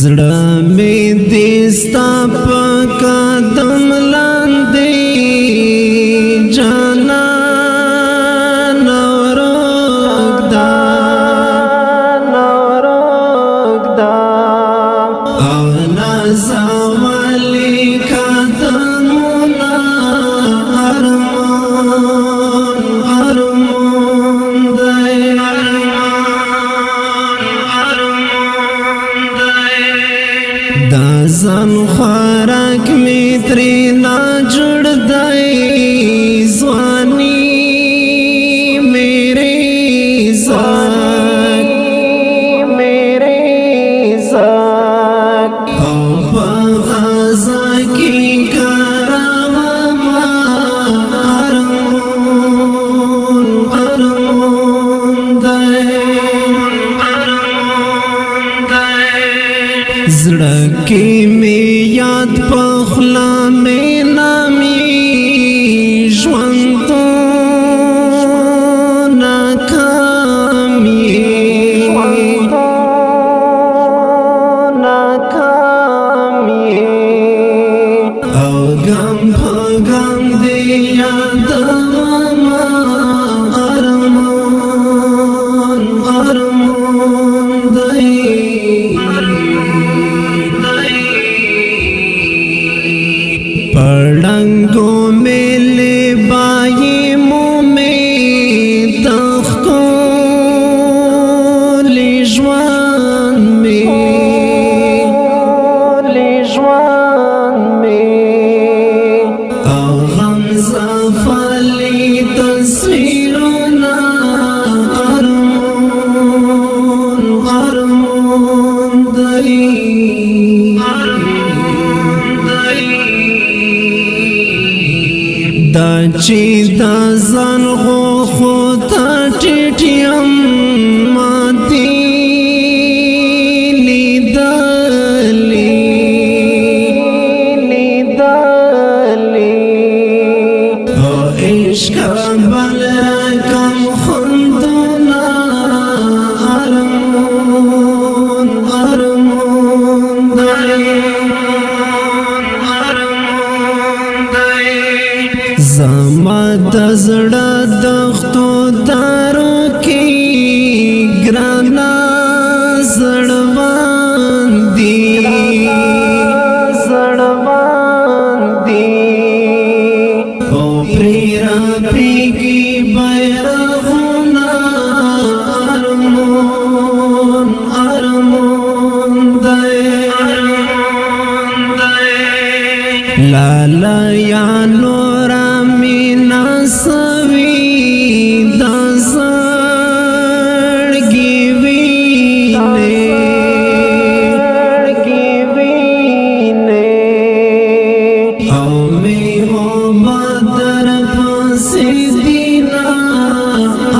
زړه مې دې ستا په قدم لاندې جانان ورکدا او نازولی قدمونه ارمان دی دا ځان خوراک می ترې نه جوړ دی ځواني میرے زاک او په غزا کې کرامه ارمان دی زړه کې مې یاد پخلا مې نامي ژوندون ناکامي او غم په غم دې یادوم ارمان دی پڑنگو میلے بائی مومے تختو لیجوان میں او غمزہ فالی تصویرنا ارمان دی دا چې دا ځان خو ته ټیټ یم ما دې لیدلې او عشق بل رقم خوندونه ارمان دی زما د زړه دښتو دارو کې ګرانا زړوان دي او پریرا پریږي بیرغونه ارمان دی لالا یا نورا مینا سوی دا زړګي وینې او می هو بدر پسې دینا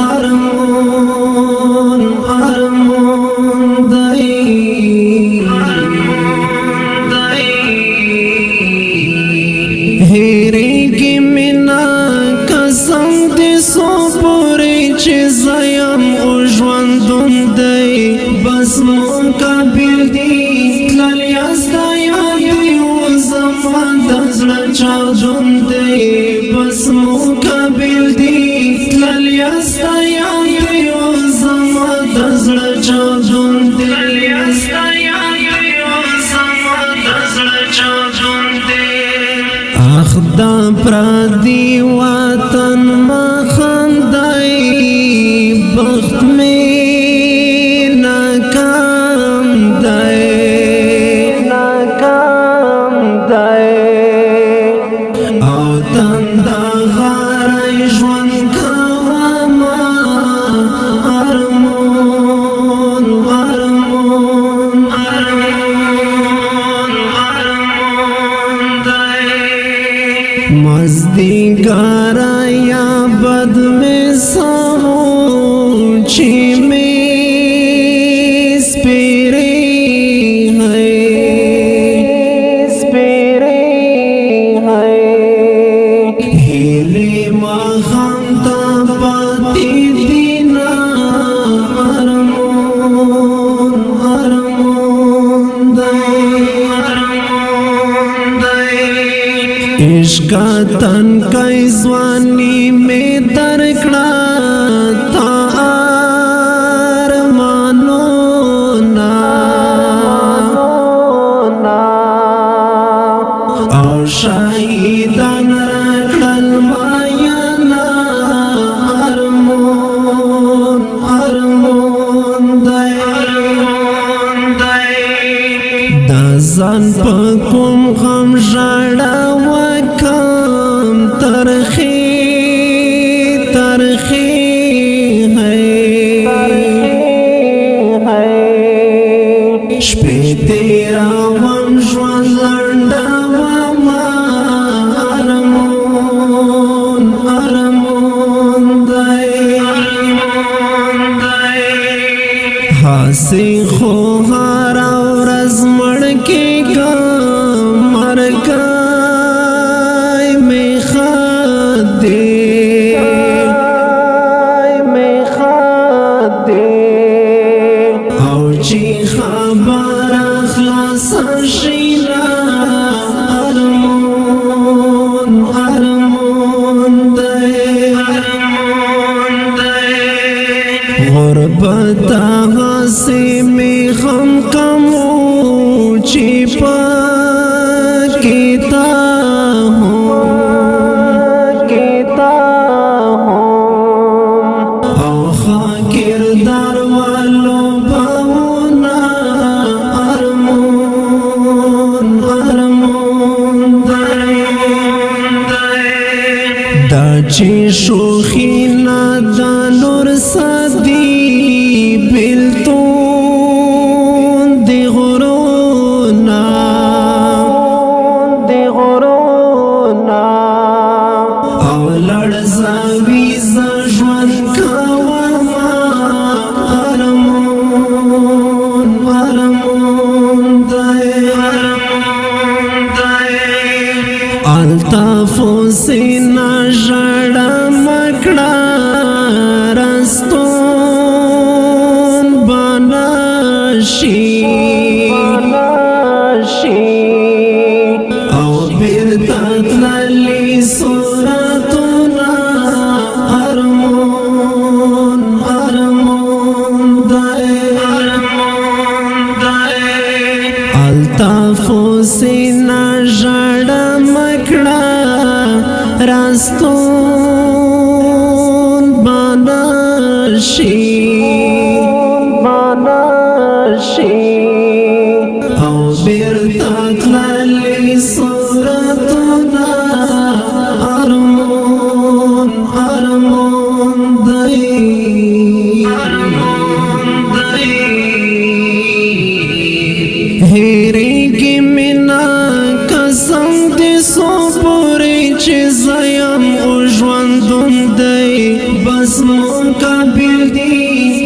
ارمان دی هېرېږي مې نه قسم دې څو پورې چې زیم او ژوندون دی بس مقابل دي تلل یاستا یاد یو زما د زړه چاودون دی بس مقابل دي تلل یاستا یاد یو زما د زړه چاودون دی اخ دا پردی وطن ما خاندای بخت میں ناکام دای او تندا غارای ژوند کوما ارمان مزدگارا یا بد میں سموچی میں سپیرے ہے ہیلے مخم تا پاتی دینا ارمان دی عشق تن کای ځواني می درکړه تا ارمانونه او شهیدان راکړل مایانا ارمون دی دا ځان په کوم غم ژړه وکم ترخی شپې تیروم ژوند لنډوم ارمون دی هسې خو هره ورځ مړ کېږم مرګی مې ښه دی او چې خبره خلاصه شي نا ارمون دی غربت هسې مې غم کم چې پکې تا او ښه کردار والو باونه ارمون دی دا چې شوخي نه دا نور سدي بلتون دی غرونا او لړزوي ژوند کوم ارمون دی الطافو سینا ژړه مکړه رستون بنشي او بیرته تللي صورتونه ارمون دی الطافو سینا ژړه مکړه راستون بنشي او بیرته تللي صورتونه ارمون دی هېرېږي مې نه قسم دې څو پورې چې زه یم او ژوندون دی بس مقابل دي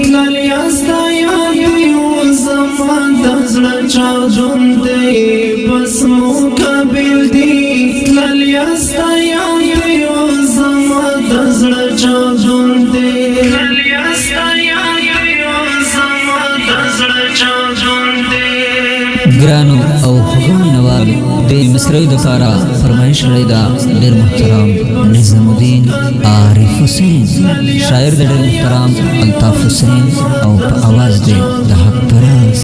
تلل یاستا یاد دي او زما د زړه چاودون دی بس مقابل دي تلل یاستا یاد دي او زما د زړه چاودون دی ګرانو او خوږمینوالو د مصري دپاره فرمایش کړی دا ډېر محترم نظام الدین عارف حسین شاعر د ډېر محترم الطاف حسین او په اواز د حق پرست